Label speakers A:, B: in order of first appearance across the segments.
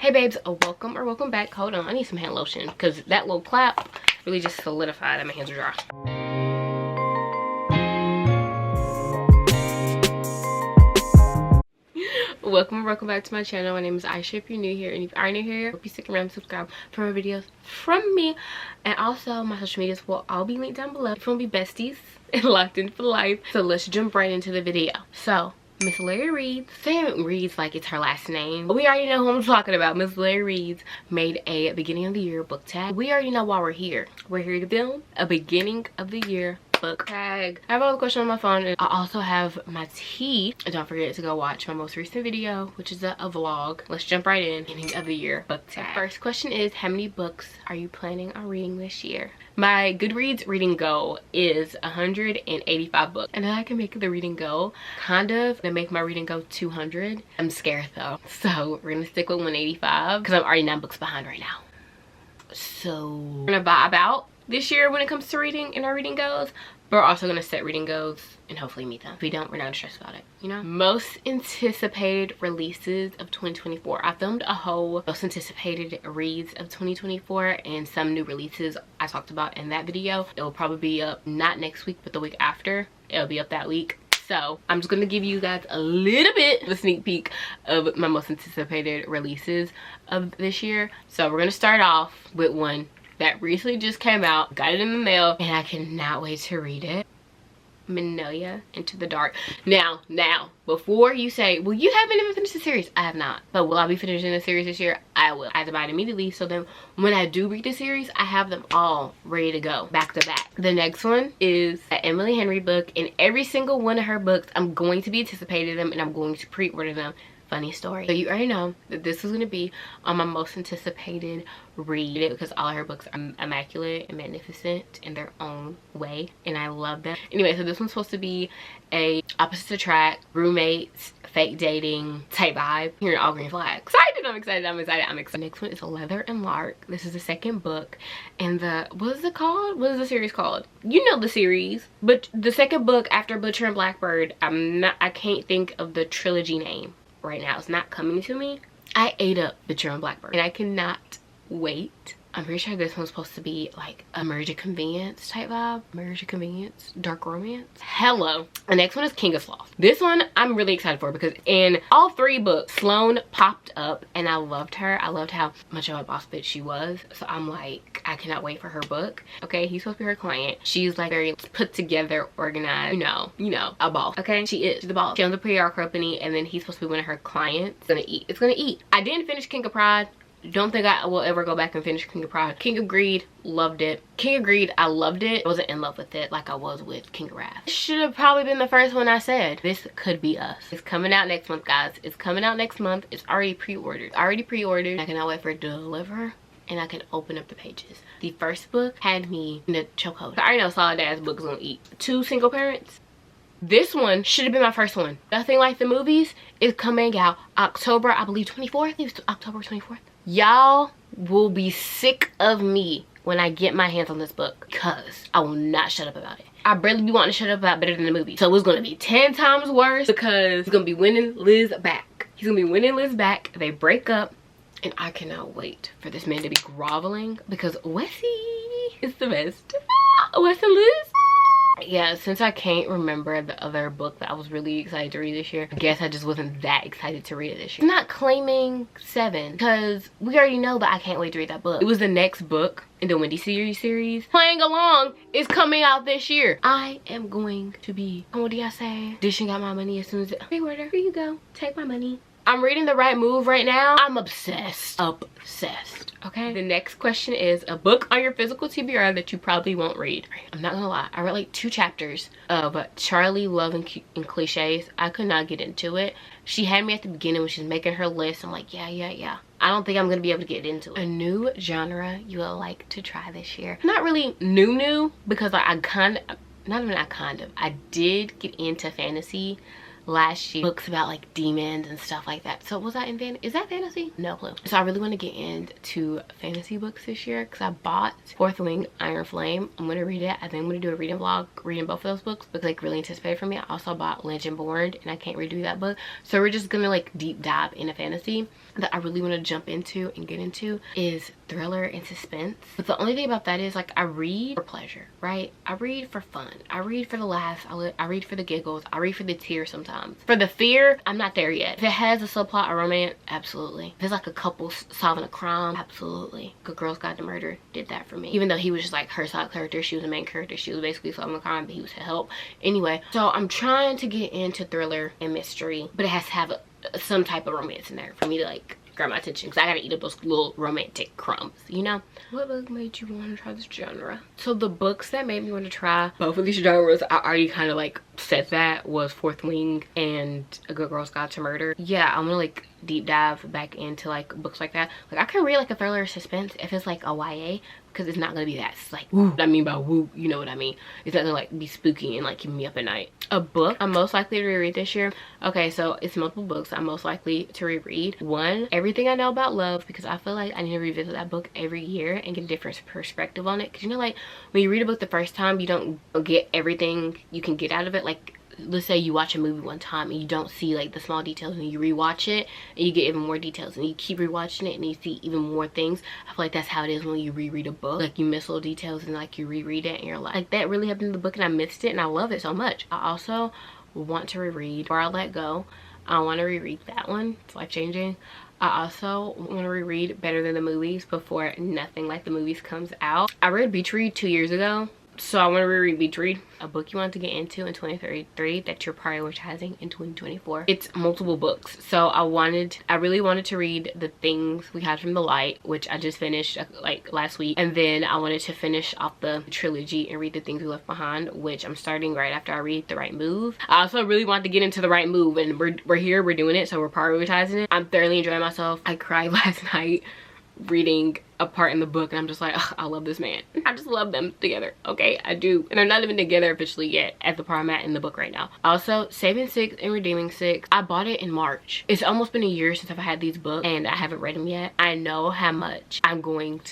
A: Hey babes, welcome back. Hold on, I need some hand lotion because that little clap really just solidified that my hands are dry. Welcome back to my channel. My name is Isha if you're new here, and if you are new here, hope you stick around and subscribe for more videos from me. And also my social medias will all be linked down below if you want to be besties and locked in for life. So let's jump right into the video. So Miss Larry Reads, saying Reads like it's her last name, but we already know who I'm talking about. Miss Larry Reads made a beginning of the year book tag. We already know why we're here. We're here to film a beginning of the year book tag. I have all the questions on my phone, and I also have my tea. And don't forget to go watch my most recent video, which is a vlog. Let's jump right in. Beginning of the year book tag. First question is, how many books are you planning on reading this year? My Goodreads reading goal is 185 books, and then I can make the reading goal kind of to make my reading goal 200. I'm scared though, so we're gonna stick with 185 because I'm already 9 books behind right now. So we're gonna vibe out this year when it comes to reading and our reading goals, but we're also gonna set reading goals and hopefully meet them. If we don't, we're not gonna stress about it, you know? Most anticipated releases of 2024. I filmed a whole most anticipated reads of 2024 and some new releases I talked about in that video. It will probably be up not next week, but the week after. It'll be up that week. So I'm just gonna give you guys a little bit of a sneak peek of my most anticipated releases of this year. So we're gonna start off with one that recently just came out. Got it in the mail and I cannot wait to read it. Magnolia Into the Dark. Now, before you say, well, you haven't even finished the series. I have not. But will I be finishing the series this year? I will. I have to buy it immediately, so then when I do read the series, I have them all ready to go, back to back. The next one is an Emily Henry book, and every single one of her books, I'm going to be anticipating them and I'm going to pre-order them. Funny story. So you already know that this is going to be on my most anticipated read because all of her books are immaculate and magnificent in their own way, and I love them. Anyway, so this one's supposed to be a opposites attract, roommates, fake dating type vibe. Here in all green flags. I'm excited. The next one is Leather and Lark. This is the second book, and what is it called? What is the series called? You know the series, but the second book after Butcher and Blackbird, I can't think of the trilogy name right now. It's not coming to me. I ate up Butcher and Blackbird and I cannot wait. I'm pretty sure this one's supposed to be like a Merge of Convenience type vibe. Merge of Convenience, dark romance. Hello. The next one is King of Sloth. This one I'm really excited for because in all 3 books, Sloane popped up and I loved her. I loved how much of a boss bitch she was. So I'm like, I cannot wait for her book. Okay, he's supposed to be her client. She's like very put together, organized, you know, a boss. Okay, she is. She's the boss. She owns a PR company, and then he's supposed to be one of her clients. It's gonna eat. I didn't finish King of Pride. Don't think I will ever go back and finish King of Pride. King of Greed, loved it. King of Greed, I loved it. I wasn't in love with it like I was with King of Wrath. This should have probably been the first one I said. This could be us. It's coming out next month, guys. It's coming out next month. It's already pre-ordered. I cannot wait for it to deliver and I can open up the pages. The first book had me in a chokehold. I already know Solid Dad's book is gonna eat. 2 single parents. This one should have been my first one. Nothing Like the Movies is coming out October, I believe 24th. It's October 24th. Y'all will be sick of me when I get my hands on this book because I will not shut up about it. I barely be wanting to shut up about Better Than the Movie. So it's gonna be 10 times worse because he's gonna be winning Liz back. He's gonna be winning Liz back. They break up and I cannot wait for this man to be groveling because Wessie is the best. Wes and Liz. Yeah, since I can't remember the other book that I was really excited to read this year, I guess I just wasn't that excited to read it this year. I'm not claiming 7 because we already know, but I can't wait to read that book. It was the next book in the Wendy series. Playing Along is coming out this year. I am going to be, what do I say? Dishing out my money as soon as pre-order. Here you go. Take my money. I'm reading The Right Move right now. I'm obsessed. Okay, the next question is a book on your physical TBR that you probably won't read. I'm not gonna lie, I read like 2 chapters of Charlie, Love and Cliches. I could not get into it. She had me at the beginning when she's making her list. I'm like, yeah. I don't think I'm gonna be able to get into it. A new genre you would like to try this year. Not really new because I did get into fantasy last year. Books about like demons and stuff like that. So was I in is that fantasy? No clue. So I really want to get into fantasy books this year because I bought Fourth Wing Iron Flame. I'm going to read it. I think I'm going to do a reading vlog reading both of those books because like really anticipated for me. I also bought Legend Born and I can't redo that book. So we're just going to like deep dive into fantasy. that I really want to jump into and get into is thriller and suspense. But the only thing about that is, like, I read for pleasure, right? I read for fun. I read for the laughs. I read for the giggles. I read for the tears sometimes. For the fear, I'm not there yet. If it has a subplot or romance, absolutely. If it's like a couple solving a crime, absolutely. Good Girls Guide to Murder did that for me. Even though he was just like her side character, she was the main character. She was basically solving a crime, but he was to help. Anyway, so I'm trying to get into thriller and mystery, but it has to have some type of romance in there for me to like grab my attention, because I gotta eat up those little romantic crumbs, you know? What book made you want to try this genre? So the books that made me want to try both of these genres, I already kind of like said that, was Fourth Wing and A Good Girl's Guide to Murder. Yeah, I'm gonna like deep dive back into like books like that. Like I can read like a thriller or suspense if it's like a YA, because it's not gonna be that like woo. I mean by woo, you know what I mean. It's not gonna like be spooky and like keep me up at night. A book I'm most likely to reread this year. Okay, so it's multiple books I'm most likely to reread. One, Everything I Know About Love, because I feel like I need to revisit that book every year and get a different perspective on it. Because you know, like when you read a book the first time, you don't get everything you can get out of it. Like let's say you watch a movie one time and you don't see like the small details, and you rewatch it and you get even more details, and you keep rewatching it and you see even more things. I feel like that's how it is when you reread a book. Like you miss little details and like you reread it and you're like that really happened in the book and I missed it, and I love it so much. I also want to reread Before I Let Go. I want to reread that one. It's life-changing. I also want to reread Better Than the Movies before Nothing Like the Movies comes out. I read Beach Read 2 years ago, so I want to reread Beach Read, a book you want to get into in 2033 that you're prioritizing in 2024. It's multiple books, so I really wanted to read The Things We Had from the Light, which I just finished like last week, and then I wanted to finish off the trilogy and read The Things We Left Behind, which I'm starting right after I read The Right Move. I also really wanted to get into The Right Move, and we're here, we're doing it, so we're prioritizing it. I'm thoroughly enjoying myself. I cried last night reading a part in the book, and I'm just like, I love this man. I just love them together. Okay, I do. And they're not even together officially yet at the part I'm at in the book right now. Also, Saving 6 and Redeeming 6. I bought it in March. It's almost been a year since I've had these books and I haven't read them yet. I know how much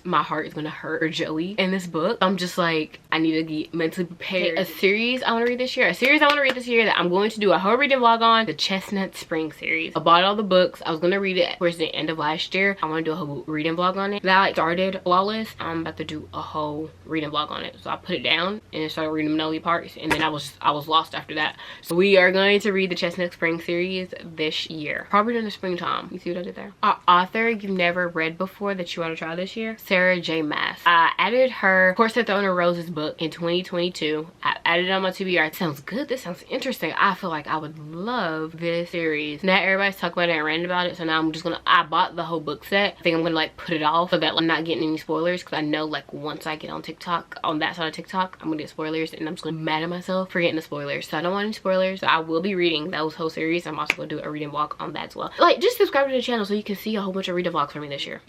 A: my heart is gonna hurt for Joey in this book. I'm just like, I need to get mentally prepared. A series I want to read this year. A series I want to read this year that I'm going to do a whole reading vlog on. The Chestnut Spring series. I bought all the books. I was gonna read it towards the end of last year. I want to do a whole reading vlog on it. That I started Flawless. I'm about to do a whole reading vlog on it. So I put it down and started reading the Manoli parts, and then I was lost after that. So we are going to read the Chestnut Spring series this year, probably in the springtime. You see what I did there? Our author you've never read before that you want to try this year, Sarah J. Maas. I added her Course of Thorn and Roses book in 2022. I added it on my TBR. It sounds good. This sounds interesting. I feel like I would love this series. Now everybody's talking about it and ranting about it, so now I'm just gonna, I bought the whole book set. I think I'm gonna like put it off so that I'm not getting any spoilers, because I know like once I get on TikTok, on that side of TikTok, I'm gonna get spoilers, and I'm just gonna be mad at myself for getting the spoilers. So I don't want any spoilers. So I will be reading those whole series. I'm also gonna do a reading vlog on that as well. Like, just subscribe to the channel so you can see a whole bunch of reading vlogs from me this year.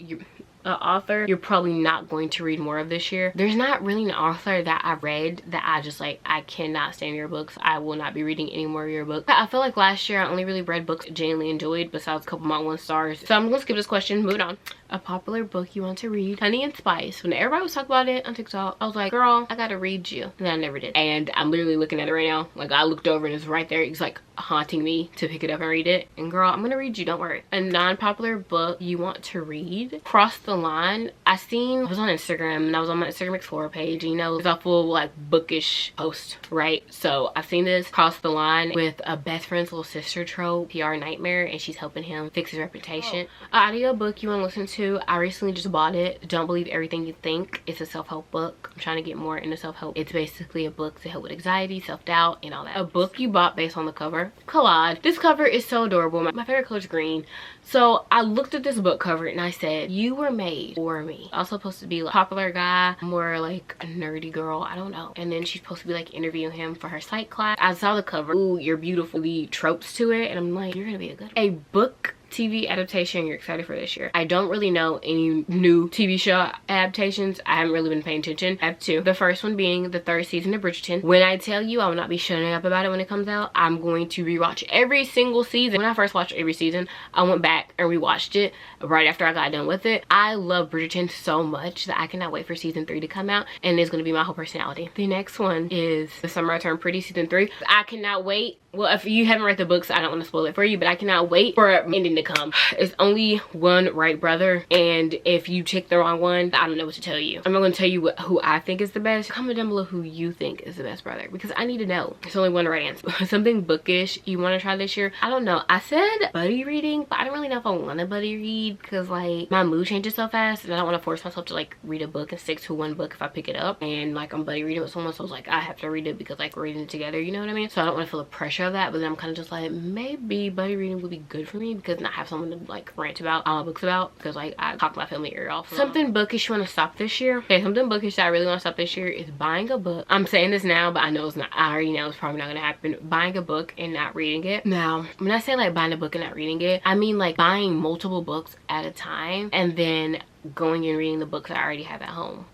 A: Author you're probably not going to read more of this year. There's not really an author that I read that I just like, I cannot stand your books. I will not be reading any more of your books. I feel like last year I only really read books I genuinely enjoyed, besides a couple of my 1 stars. So I'm gonna skip this question, moving on. A popular book you want to read. Honey and Spice. When everybody was talking about it on TikTok, I was like, girl, I gotta read you. And I never did. And I'm literally looking at it right now. Like, I looked over and it's right there. It's like haunting me to pick it up and read it. And girl, I'm gonna read you, don't worry. A non-popular book you want to read. Cross the Line. I was on Instagram, and I was on my Instagram Explorer page, and you know, it's a full like bookish post, right? So I've seen this Cross the Line with a best friend's little sister trope, PR nightmare, and she's helping him fix his reputation. Audio book you want to listen to. I recently just bought it. Don't Believe Everything You Think. It's a self-help book. I'm trying to get more into self-help. It's basically a book to help with anxiety, self-doubt, and all that. A book you bought based on the cover. Collage. This cover is so adorable. My favorite color is green. So I looked at this book cover and I said, you were made for me. Also supposed to be like a popular guy, more like a nerdy girl, I don't know. And then she's supposed to be like interviewing him for her psych class. I saw the cover. Ooh, you're beautiful. The tropes to it, and I'm like, you're gonna be a good one. A book TV adaptation you're excited for this year. I don't really know any new TV show adaptations. I haven't really been paying attention. I have 2. The first one being the 3rd season of Bridgerton. When I tell you I will not be shutting up about it when it comes out, I'm going to rewatch every single season. When I first watched every season, I went back and rewatched it right after I got done with it. I love Bridgerton so much that I cannot wait for season 3 to come out, and it's going to be my whole personality. The next one is The Summer I Turned Pretty season 3. I cannot wait. Well, if you haven't read the books, I don't want to spoil it for you, but I cannot wait for ending to come. It's only one right brother, and if you take the wrong one, I don't know what to tell you. I'm not gonna tell you who I think is the best. Comment down below who you think is the best brother, because I need to know. There's only one right answer. Something bookish you want to try this year. I don't know. I said buddy reading, but I don't really know if I want to buddy read, because like my mood changes so fast, and I don't want to force myself to like read a book and stick to one book if I pick it up. And like I'm buddy reading with someone, so I was like, I have to read it because like we're reading it together, you know what I mean? So I don't want to feel the pressure of that, but then I'm kind of just like, maybe buddy reading would be good for me, because not have someone to like rant about all my books about, because like I talk my family ear off. Something bookish you want to stop this year. Okay, something bookish that I really want to stop this year is buying a book. I'm saying this now, but I know it's not. I already know it's probably not gonna happen. Buying a book and not reading it. Now, when I say like buying a book and not reading it, I mean like buying multiple books at a time and then going and reading the books I already have at home.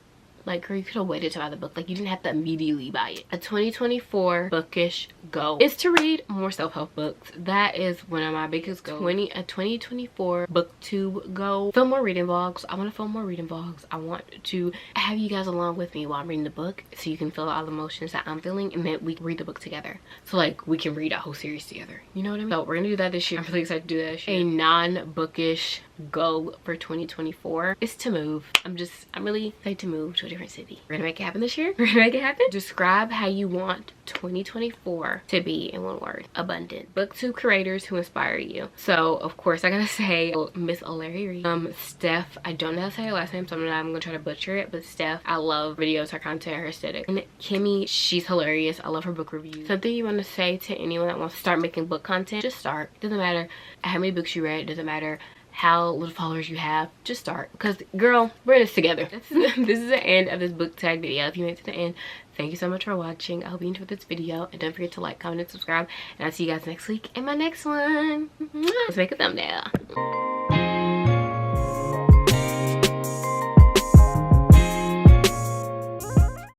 A: Like, girl, you could have waited to buy the book. Like, you didn't have to immediately buy it. A 2024 bookish goal is to read more self-help books. That is one of my biggest goals. A 2024 booktube goal. Film more reading vlogs. I want to film more reading vlogs. I want to have you guys along with me while I'm reading the book, so you can feel all the emotions that I'm feeling, and then we can read the book together. So like we can read a whole series together. You know what I mean? So we're gonna do that this year. I'm really excited to do that this year. A non-bookish goal for 2024 is to move. I'm really excited to move to a different city. We're gonna make it happen this year. We're gonna make it happen. Describe how you want 2024 to be in one word. Abundant. Booktube creators who inspire you. So of course I gotta say Miss O'Leary. Steph, I don't know how to say her last name, so I'm gonna try to butcher it, but Steph, I love videos, her content, her aesthetic. And Kimmy, she's hilarious. I love her book reviews. Something you want to say to anyone that wants to start making book content, just start. Doesn't matter how many books you read, doesn't matter how little followers you have, just start, because girl, we're in this together. This is the end of this book tag video. If you made it to the end, thank you so much for watching. I hope you enjoyed this video, and don't forget to like, comment, and subscribe, and I'll see you guys next week in my next one. Let's make a thumbnail.